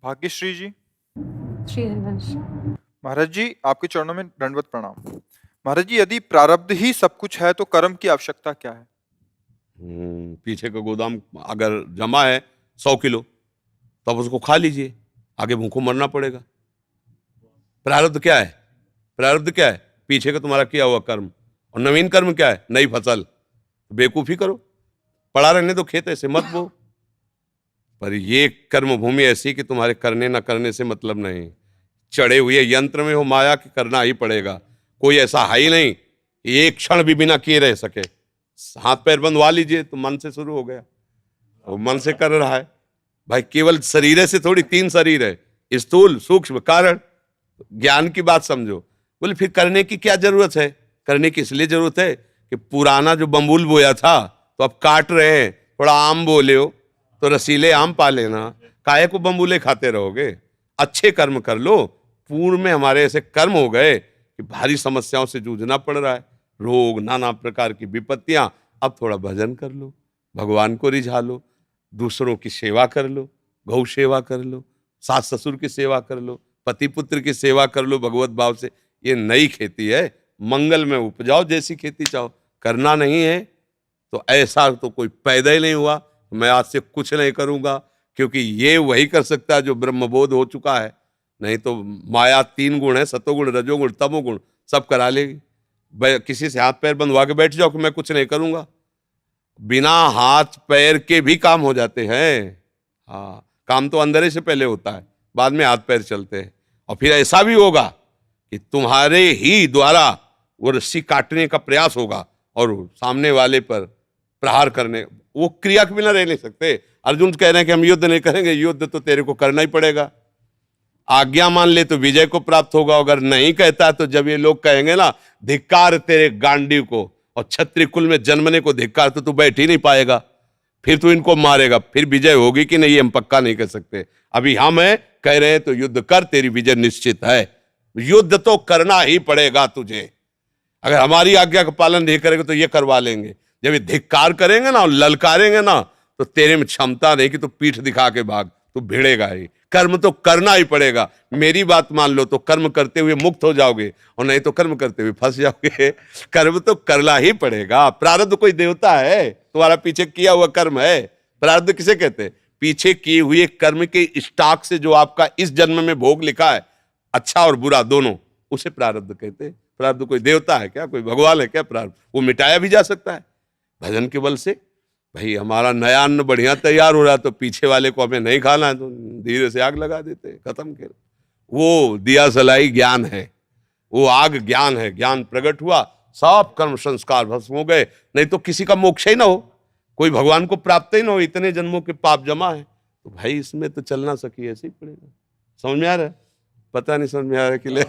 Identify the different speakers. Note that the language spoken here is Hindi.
Speaker 1: भाग्यश्री जी।
Speaker 2: श्री हरिवंश।
Speaker 1: महाराज जी, आपके चरणों में दंडवत प्रणाम। महाराज जी, यदि प्रारब्ध ही सब कुछ है तो कर्म की आवश्यकता क्या है?
Speaker 3: पीछे का गोदाम अगर जमा है 100 किलो, तो अब उसको खा लीजिए, आगे भूखों मरना पड़ेगा। प्रारब्ध क्या है? प्रारब्ध क्या है? पीछे का तुम्हारा किया हुआ कर्म। और नवीन कर्म क्या है? नई फसल। बेवकूफी करो, पड़ा रहने दो खेत, ऐसे मत बो। पर ये कर्म भूमि ऐसी कि तुम्हारे करने ना करने से मतलब नहीं। चढ़े हुए यंत्र में हो माया कि करना ही पड़ेगा। कोई ऐसा है ही नहीं कि एक क्षण भी बिना किए रह सके। हाथ पैर बंधवा लीजिए तो मन से शुरू हो गया, वो मन से कर रहा है। भाई केवल शरीर से थोड़ी, 3 शरीर है, स्थूल सूक्ष्म कारण। ज्ञान की बात समझो। बोले फिर करने की क्या जरूरत है? करने की इसलिए जरूरत है कि पुराना जो बम्बूल बोया था तो अब काट रहे हैं, थोड़ा आम बोले हो तो रसीले आम पा लेना, काहे को बम्बूले खाते रहोगे? अच्छे कर्म कर लो। पूर्व में हमारे ऐसे कर्म हो गए कि भारी समस्याओं से जूझना पड़ रहा है, रोग, नाना प्रकार की विपत्तियां। अब थोड़ा भजन कर लो, भगवान को रिझा लो, दूसरों की सेवा कर लो, गौ सेवा कर लो, सास ससुर की सेवा कर लो, पति पुत्र की सेवा कर लो भगवत भाव से। ये नई खेती है, मंगल में उपजाओ, जैसी खेती चाहो। करना नहीं है तो ऐसा तो कोई पैदा ही नहीं हुआ मैं आज से कुछ नहीं करूंगा, क्योंकि ये वही कर सकता है जो ब्रह्मबोध हो चुका है। नहीं तो माया 3 गुण है, सतोगुण, रजोगुण, तमोगुण, सब करा लेगी। किसी से हाथ पैर बंधवा के बैठ जाओ कि मैं कुछ नहीं करूंगा, बिना हाथ पैर के भी काम हो जाते हैं। हाँ, काम तो अंदर ही से पहले होता है, बाद में हाथ पैर चलते हैं। और फिर ऐसा भी होगा कि तुम्हारे ही द्वारा वो रस्सी काटने का प्रयास होगा और सामने वाले पर प्रहार करने, वो क्रिया के बिना रह नहीं सकते। अर्जुन कह रहे हैं कि हम युद्ध नहीं करेंगे, युद्ध तो तेरे को करना ही पड़ेगा। आज्ञा मान ले तो विजय को प्राप्त होगा, अगर नहीं कहता तो जब ये लोग कहेंगे ना धिक्कार तेरे गांडीव को, और क्षत्रिय कुल में जन्मने को धिक्कार, तो तू बैठ ही नहीं पाएगा। फिर तू इनको मारेगा, फिर विजय होगी कि नहीं हम पक्का नहीं कर सकते। अभी हम है कह रहे हैं तो युद्ध कर, तेरी विजय निश्चित है। युद्ध तो करना ही पड़ेगा तुझे। अगर हमारी आज्ञा का पालन नहीं करेगा तो ये करवा लेंगे। जब ये धिक्कार करेंगे ना और ललकारेंगे ना, तो तेरे में क्षमता नहीं कि तू पीठ दिखा के भाग, तू भिड़ेगा ही। कर्म तो करना ही पड़ेगा। मेरी बात मान लो तो कर्म करते हुए मुक्त हो जाओगे, और नहीं तो कर्म करते हुए फंस जाओगे। कर्म तो करना ही पड़ेगा। प्रारब्ध कोई देवता है? तुम्हारा पीछे किया हुआ कर्म है। प्रारब्ध किसे कहते हैं? पीछे किए हुए कर्म के स्टॉक से जो आपका इस जन्म में भोग लिखा है, अच्छा और बुरा दोनों, उसे प्रारब्ध कहते हैं। प्रारब्ध कोई देवता है क्या? कोई भगवान है क्या? प्रारब्ध वो मिटाया भी जा सकता है भजन के बल से। भाई हमारा नया अन्न बढ़िया तैयार हो रहा है तो पीछे वाले को हमें नहीं खाना है तो धीरे से आग लगा देते, खत्म कर। वो दिया सलाई ज्ञान है, वो आग ज्ञान है। ज्ञान प्रकट हुआ, सब कर्म संस्कार भस्म हो गए। नहीं तो किसी का मोक्ष ही ना हो, कोई भगवान को प्राप्त ही ना हो, इतने जन्मों के पाप जमा है। तो भाई इसमें तो चलना सकी ऐसे ही पड़ेगा। समझ में आ रहा है? पता नहीं समझ में आ रहा है कि ले